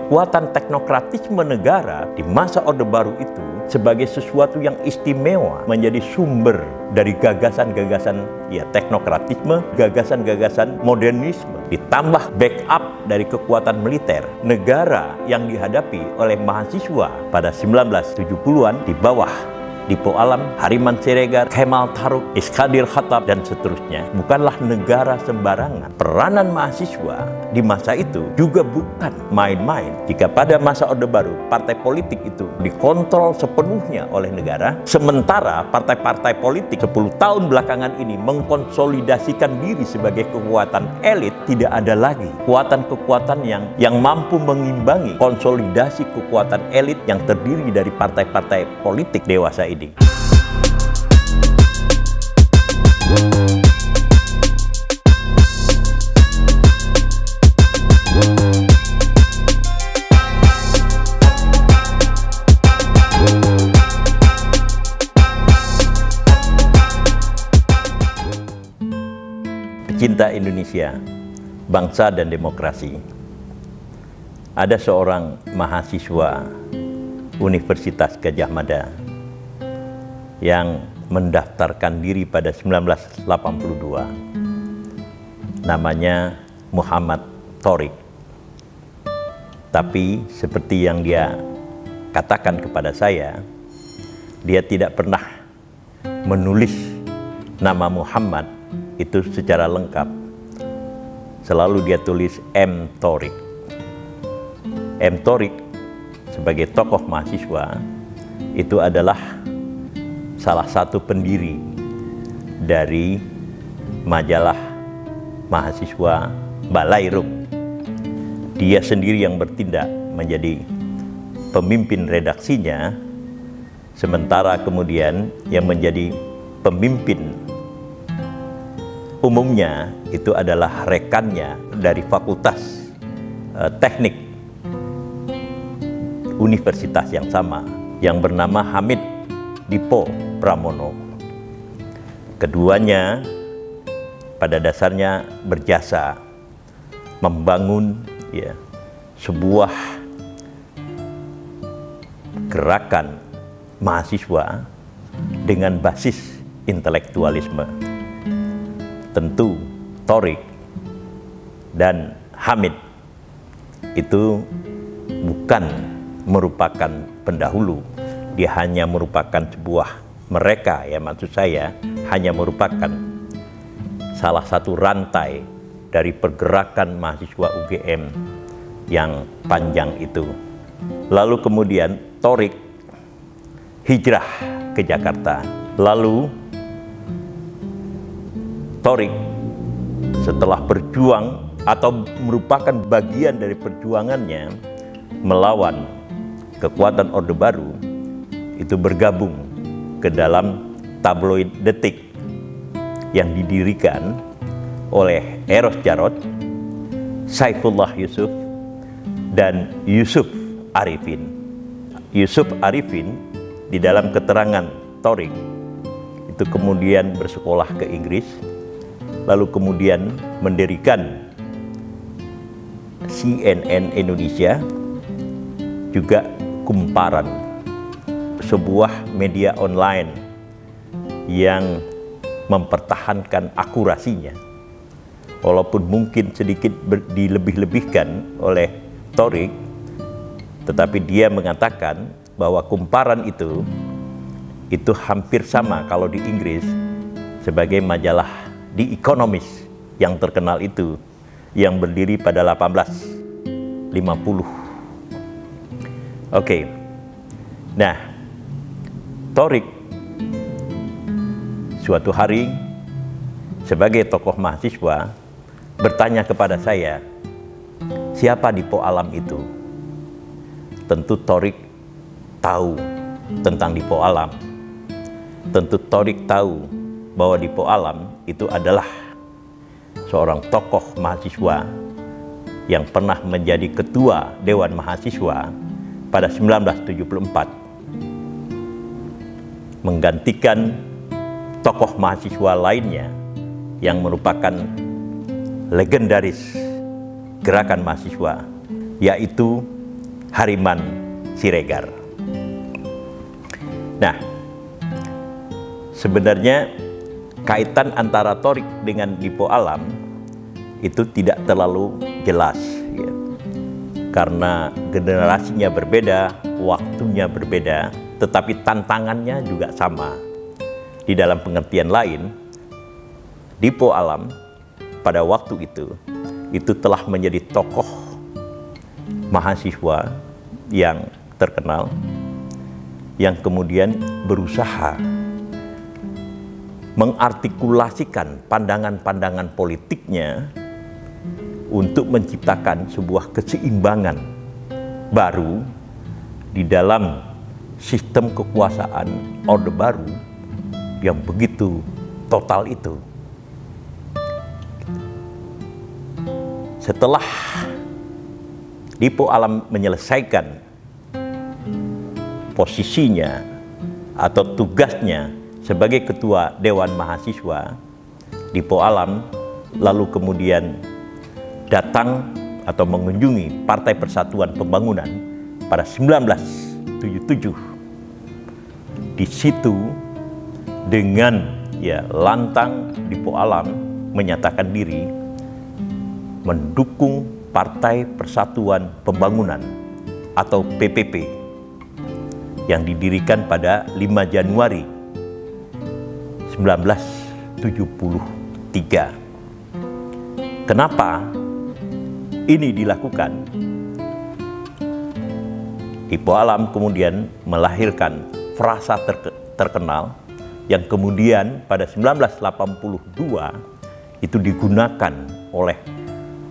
kekuatan teknokratisme negara di masa Orde Baru itu sebagai sesuatu yang istimewa menjadi sumber dari gagasan-gagasan teknokratisme, gagasan-gagasan modernisme, ditambah backup dari kekuatan militer. Negara yang dihadapi oleh mahasiswa pada 1970-an di bawah Dipo Alam, Hariman Siregar, Kemal Taruk, Iskadir Khattab, dan seterusnya bukanlah negara sembarangan. Peranan mahasiswa di masa itu juga bukan main-main. Jika pada masa Orde Baru partai politik itu dikontrol sepenuhnya oleh negara, sementara partai-partai politik 10 tahun belakangan ini mengkonsolidasikan diri sebagai kekuatan elit, tidak ada lagi kekuatan-kekuatan yang mampu mengimbangi konsolidasi kekuatan elit yang terdiri dari partai-partai politik dewasa ini. Pecinta Indonesia, bangsa dan demokrasi. Ada seorang mahasiswa Universitas Gadjah Mada yang mendaftarkan diri pada 1982. Namanya Muhammad Thorik. Tapi seperti yang dia katakan kepada saya, dia tidak pernah menulis nama Muhammad itu secara lengkap. Selalu dia tulis M. Thorik. M. Thorik sebagai tokoh mahasiswa itu adalah salah satu pendiri dari majalah mahasiswa Balairum. Dia sendiri yang bertindak menjadi pemimpin redaksinya, sementara kemudian yang menjadi pemimpin umumnya itu adalah rekannya dari Fakultas Teknik Universitas yang sama, yang bernama Hamid Dipo Pramono. Keduanya pada dasarnya berjasa membangun sebuah gerakan mahasiswa dengan basis intelektualisme. Tentu Thorik dan Hamid itu bukan merupakan pendahulu. Dia hanya merupakan maksud saya hanya merupakan salah satu rantai dari pergerakan mahasiswa UGM yang panjang itu. Lalu kemudian Thorik hijrah ke Jakarta. Lalu Thorik setelah berjuang atau merupakan bagian dari perjuangannya melawan kekuatan Orde Baru, itu bergabung ke dalam tabloid Detik yang didirikan oleh Eros Jarot, Saifullah Yusuf, dan Yusuf Arifin. Yusuf Arifin di dalam keterangan Thorik itu kemudian bersekolah ke Inggris, lalu kemudian mendirikan CNN Indonesia, juga Kumparan, sebuah media online yang mempertahankan akurasinya. Walaupun mungkin sedikit dilebih-lebihkan oleh Thorik, tetapi dia mengatakan bahwa Kumparan itu hampir sama kalau di Inggris sebagai majalah The Economist yang terkenal itu, yang berdiri pada 1850. Oke. Nah, Thorik suatu hari sebagai tokoh mahasiswa bertanya kepada saya, siapa Dipo Alam itu? Tentu Thorik tahu tentang Dipo Alam. Tentu Thorik tahu bahwa Dipo Alam itu adalah seorang tokoh mahasiswa yang pernah menjadi ketua Dewan Mahasiswa pada 1974, menggantikan tokoh mahasiswa lainnya yang merupakan legendaris gerakan mahasiswa, yaitu Hariman Siregar. Nah, sebenarnya kaitan antara Thorik dengan Dipo Alam itu tidak terlalu jelas, ya. Karena generasinya berbeda, waktunya berbeda, tetapi tantangannya juga sama. Di dalam pengertian lain, Dipo Alam pada waktu itu telah menjadi tokoh mahasiswa yang terkenal, yang kemudian berusaha mengartikulasikan pandangan-pandangan politiknya untuk menciptakan sebuah keseimbangan baru di dalam sistem kekuasaan Orde Baru yang begitu total itu. Setelah Dipo Alam menyelesaikan posisinya atau tugasnya sebagai ketua Dewan Mahasiswa, Dipo Alam lalu kemudian datang atau mengunjungi Partai Persatuan Pembangunan pada 1977. Di situ dengan lantang Dipo Alam menyatakan diri mendukung Partai Persatuan Pembangunan atau PPP yang didirikan pada 5 Januari 1973. Kenapa ini dilakukan? Dipo Alam kemudian melahirkan frasa terkenal yang kemudian pada 1982 itu digunakan oleh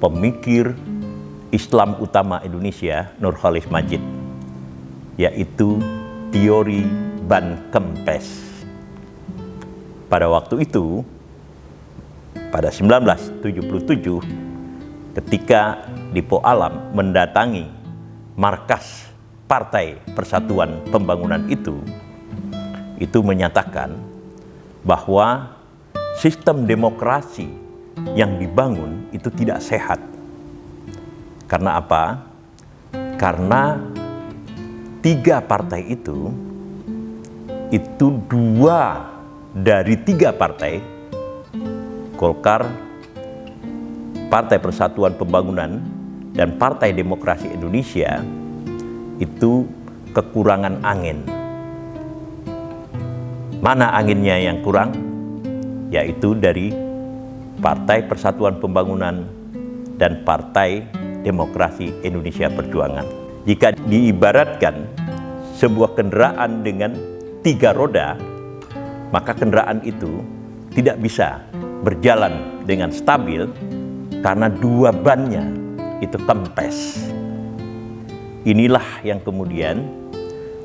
pemikir Islam utama Indonesia Nurcholish Madjid, yaitu teori Ban Kempes. Pada waktu itu, pada 1977, ketika Dipo Alam mendatangi markas Partai Persatuan Pembangunan itu menyatakan bahwa sistem demokrasi yang dibangun itu tidak sehat. Karena apa? Karena 3 partai itu 2 dari 3 partai, Golkar, Partai Persatuan Pembangunan, dan Partai Demokrasi Indonesia itu kekurangan angin. Mana anginnya yang kurang? Yaitu dari Partai Persatuan Pembangunan dan Partai Demokrasi Indonesia Perjuangan. Jika diibaratkan sebuah kendaraan dengan 3 roda, maka kendaraan itu tidak bisa berjalan dengan stabil karena 2 bannya itu kempes. Inilah yang kemudian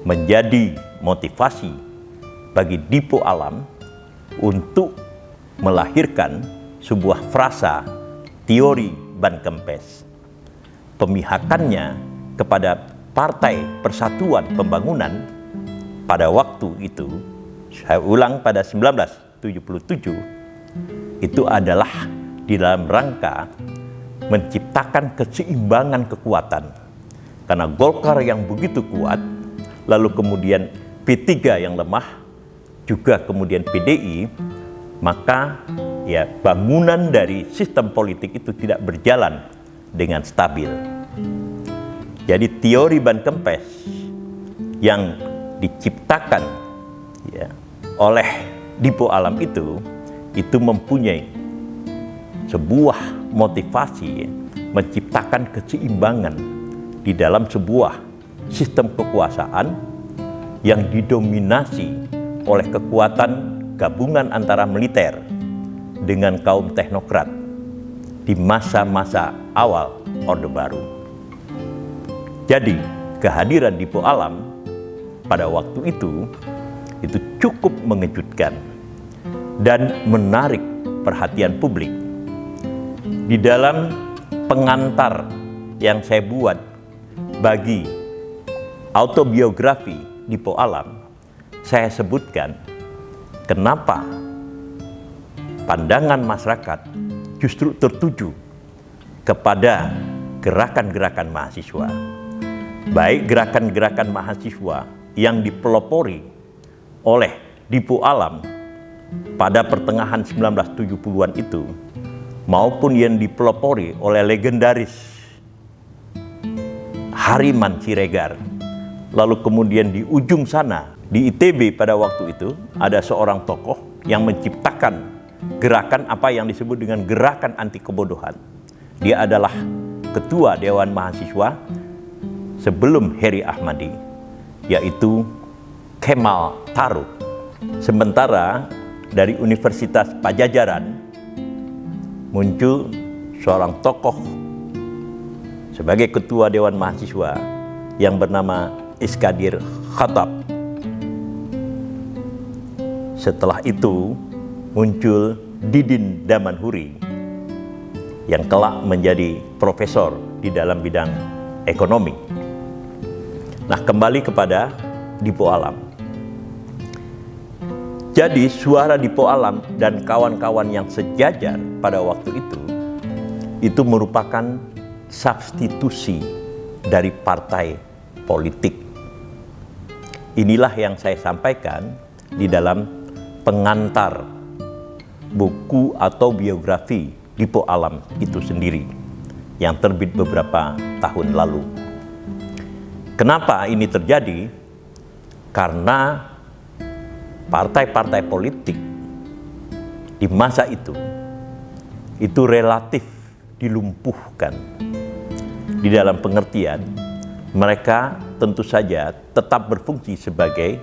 menjadi motivasi bagi Dipo Alam untuk melahirkan sebuah frasa teori Ban Kempes. Pemihakannya kepada Partai Persatuan Pembangunan pada waktu itu, saya ulang, pada 1977, itu adalah di dalam rangka menciptakan keseimbangan kekuatan. Karena Golkar yang begitu kuat, lalu kemudian P3 yang lemah, juga kemudian PDI, maka bangunan dari sistem politik itu tidak berjalan dengan stabil. Jadi teori Ban Kempes yang diciptakan oleh Dipo Alam itu mempunyai sebuah motivasi menciptakan keseimbangan di dalam sebuah sistem kekuasaan yang didominasi oleh kekuatan gabungan antara militer dengan kaum teknokrat di masa-masa awal Orde Baru. Jadi kehadiran Dipo Alam pada waktu itu cukup mengejutkan dan menarik perhatian publik. Di dalam pengantar yang saya buat bagi autobiografi Dipo Alam, saya sebutkan kenapa pandangan masyarakat justru tertuju kepada gerakan-gerakan mahasiswa. baik gerakan-gerakan mahasiswa yang dipelopori oleh Dipo Alam pada pertengahan 1970-an itu, maupun yang dipelopori oleh legendaris Hariman Siregar. Lalu kemudian di ujung sana, di ITB pada waktu itu, ada seorang tokoh yang menciptakan gerakan apa yang disebut dengan gerakan anti kebodohan. Dia adalah ketua Dewan Mahasiswa sebelum Heri Ahmadi, yaitu Kemal Taruk. Sementara dari Universitas Pajajaran muncul seorang tokoh sebagai ketua Dewan Mahasiswa yang bernama Iskadir Khattab. Setelah itu muncul Didin Damanhuri yang kelak menjadi profesor di dalam bidang ekonomi. Nah, kembali kepada Dipo Alam. Jadi suara Dipo Alam dan kawan-kawan yang sejajar pada waktu itu merupakan substitusi dari partai politik. Inilah yang saya sampaikan di dalam pengantar buku atau biografi Dipo Alam itu sendiri yang terbit beberapa tahun lalu. Kenapa ini terjadi? Karena partai-partai politik di masa itu relatif dilumpuhkan. Di dalam pengertian, mereka tentu saja tetap berfungsi sebagai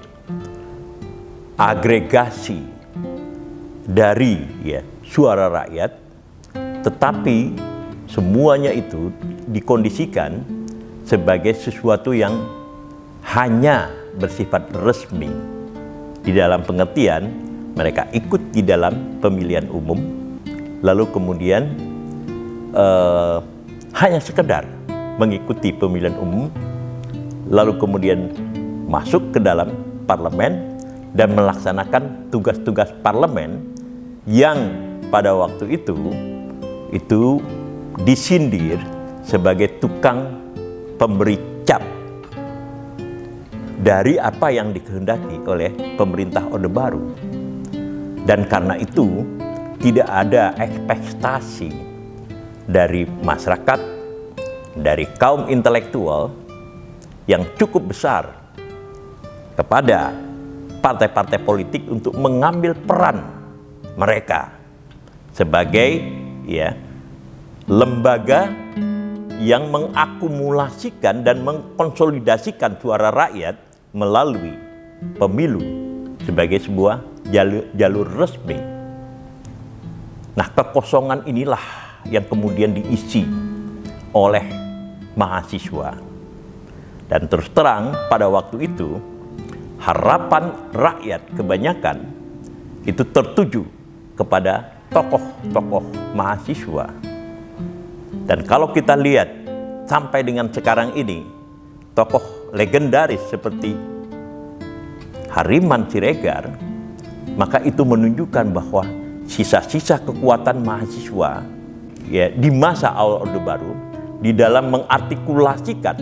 agregasi dari suara rakyat, tetapi semuanya itu dikondisikan sebagai sesuatu yang hanya bersifat resmi. Di dalam pengertian, mereka ikut di dalam pemilihan umum, lalu kemudian hanya sekedar mengikuti pemilihan umum, lalu kemudian masuk ke dalam parlemen dan melaksanakan tugas-tugas parlemen yang pada waktu itu disindir sebagai tukang pemberi cap dari apa yang dikehendaki oleh pemerintah Orde Baru. Dan karena itu tidak ada ekspektasi dari masyarakat, dari kaum intelektual yang cukup besar kepada partai-partai politik untuk mengambil peran mereka sebagai lembaga yang mengakumulasikan dan mengkonsolidasikan suara rakyat melalui pemilu sebagai sebuah jalur resmi. Nah, kekosongan inilah yang kemudian diisi oleh mahasiswa. Dan terus terang pada waktu itu harapan rakyat kebanyakan itu tertuju kepada tokoh-tokoh mahasiswa. Dan kalau kita lihat sampai dengan sekarang ini, tokoh legendaris seperti Hariman Siregar, maka itu menunjukkan bahwa sisa-sisa kekuatan mahasiswa di masa awal Orde Baru di dalam mengartikulasikan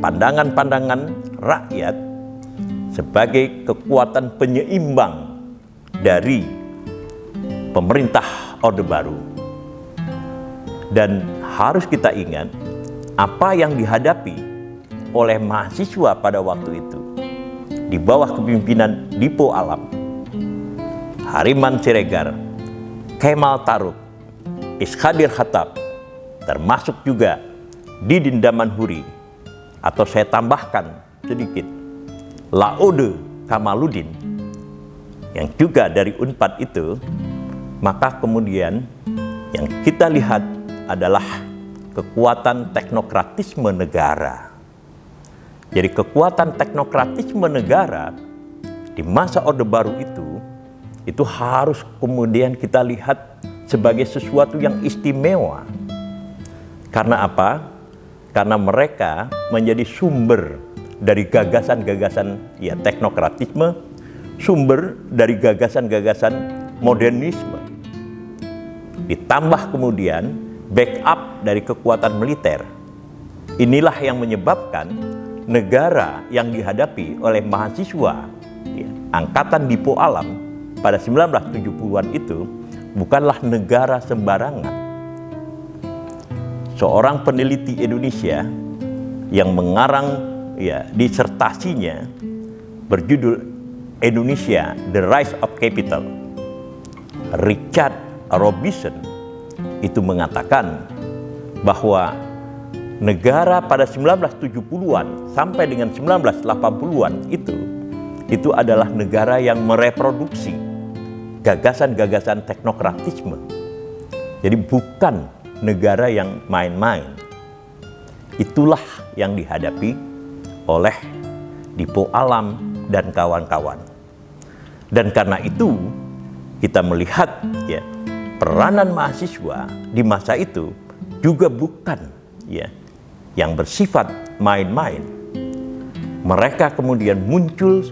pandangan-pandangan rakyat sebagai kekuatan penyeimbang dari pemerintah Orde Baru. Dan harus kita ingat apa yang dihadapi oleh mahasiswa pada waktu itu di bawah kepemimpinan Dipo Alam, Hariman Siregar, Kemal Taruk, Iskadir Khattab, termasuk juga Didin Damanhuri, atau saya tambahkan sedikit Laude Kamaludin yang juga dari Unpad itu, maka kemudian yang kita lihat adalah kekuatan teknokratisme negara. Jadi kekuatan teknokratisme negara di masa Orde Baru itu harus kemudian kita lihat sebagai sesuatu yang istimewa. Karena apa? Karena mereka menjadi sumber dari gagasan-gagasan teknokratisme, sumber dari gagasan-gagasan modernisme. Ditambah kemudian backup dari kekuatan militer Inilah yang menyebabkan negara yang dihadapi oleh mahasiswa angkatan Dipo Alam pada 1970-an itu bukanlah negara sembarangan. Seorang peneliti Indonesia yang mengarang disertasinya berjudul Indonesia, The Rise of Capital, Richard Robinson, itu mengatakan bahwa negara pada 1970-an sampai dengan 1980-an itu adalah negara yang mereproduksi gagasan-gagasan teknokratisme. Jadi bukan negara yang main-main. Itulah yang dihadapi oleh Dipo Alam dan kawan-kawan. Dan karena itu kita melihat peranan mahasiswa di masa itu juga bukan yang bersifat main-main. Mereka kemudian muncul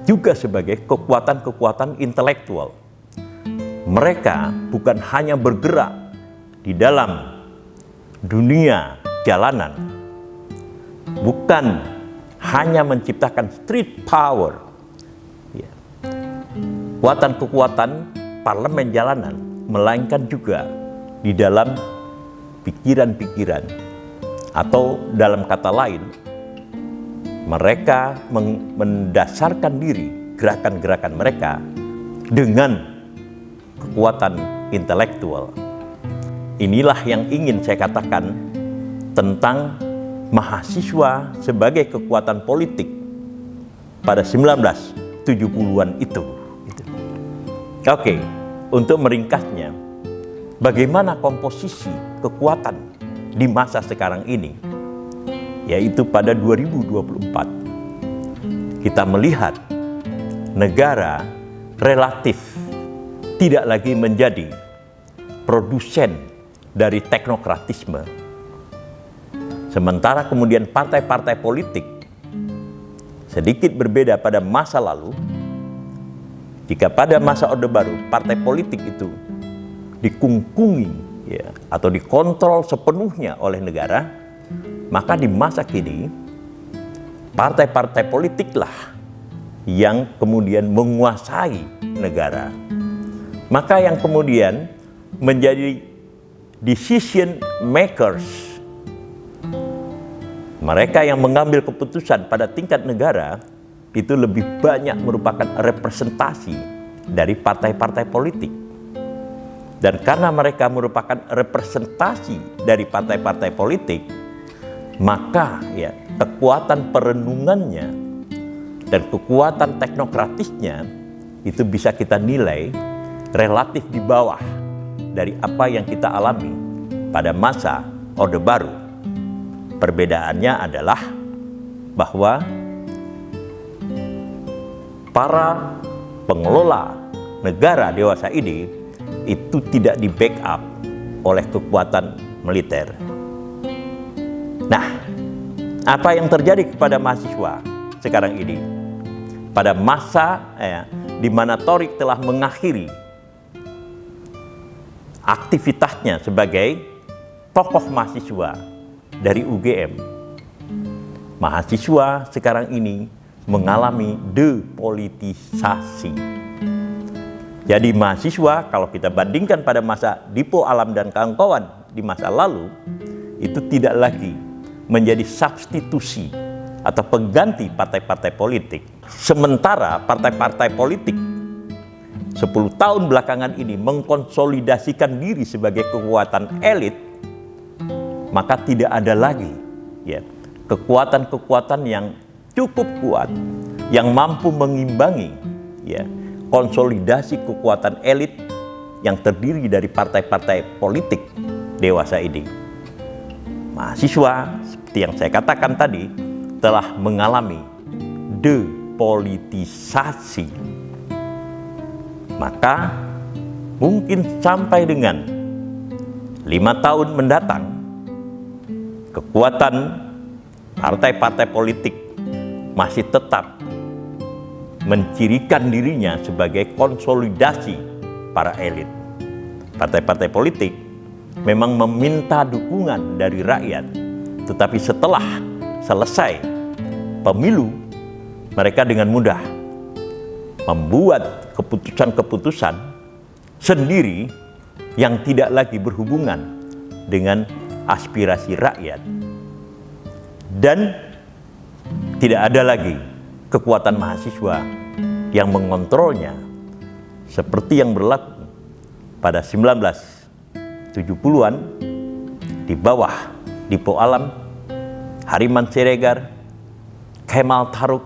juga sebagai kekuatan-kekuatan intelektual. Mereka bukan hanya bergerak di dalam dunia jalanan, bukan hanya menciptakan street power, kekuatan-kekuatan parlemen jalanan, melainkan juga di dalam pikiran-pikiran, atau dalam kata lain, mereka mendasarkan diri gerakan-gerakan mereka dengan kekuatan intelektual. Inilah yang ingin saya katakan tentang mahasiswa sebagai kekuatan politik pada 1970-an itu. Oke, untuk meringkasnya, bagaimana komposisi kekuatan di masa sekarang ini? Yaitu pada 2024 kita melihat negara relatif tidak lagi menjadi produsen dari teknokratisme, sementara kemudian partai-partai politik sedikit berbeda pada masa lalu. Jika pada masa Orde Baru partai politik itu dikungkungi atau dikontrol sepenuhnya oleh negara, maka di masa kini partai-partai politiklah yang kemudian menguasai negara. Maka yang kemudian menjadi decision makers, mereka yang mengambil keputusan pada tingkat negara, itu lebih banyak merupakan representasi dari partai-partai politik. Dan karena mereka merupakan representasi dari partai-partai politik, maka kekuatan perenungannya dan kekuatan teknokratisnya itu bisa kita nilai relatif di bawah dari apa yang kita alami pada masa Orde Baru. Perbedaannya adalah bahwa para pengelola negara dewasa ini itu tidak di backup oleh kekuatan militer. Nah, apa yang terjadi kepada mahasiswa sekarang ini? Pada masa di mana Thorik telah mengakhiri aktivitasnya sebagai tokoh mahasiswa dari UGM, mahasiswa sekarang ini mengalami depolitisasi. Jadi mahasiswa, kalau kita bandingkan pada masa Dipo Alam dan kawan-kawan di masa lalu, itu tidak lagi menjadi substitusi atau pengganti partai-partai politik. Sementara partai-partai politik 10 tahun belakangan ini mengkonsolidasikan diri sebagai kekuatan elit, maka tidak ada lagi kekuatan-kekuatan yang cukup kuat yang mampu mengimbangi konsolidasi kekuatan elit yang terdiri dari partai-partai politik dewasa ini. Mahasiswa, seperti yang saya katakan tadi, telah mengalami depolitisasi. Maka mungkin sampai dengan 5 tahun mendatang, kekuatan partai-partai politik masih tetap mencirikan dirinya sebagai konsolidasi para elit. Partai-partai politik memang meminta dukungan dari rakyat Tetapi setelah selesai pemilu, mereka dengan mudah membuat keputusan-keputusan sendiri yang tidak lagi berhubungan dengan aspirasi rakyat. Dan tidak ada lagi kekuatan mahasiswa yang mengontrolnya seperti yang berlaku pada 1970-an di bawah Dipo Alam, Hariman Siregar, Kemal Taruk,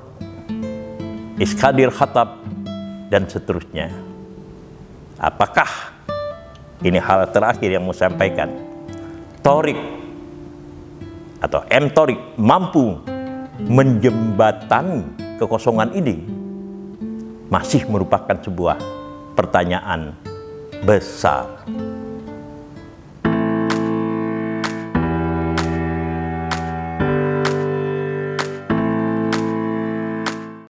Iskadir Khattab, dan seterusnya. Apakah ini hal terakhir yang mau sampaikan? Thorik atau M. Thorik mampu menjembatani kekosongan ini, masih merupakan sebuah pertanyaan besar.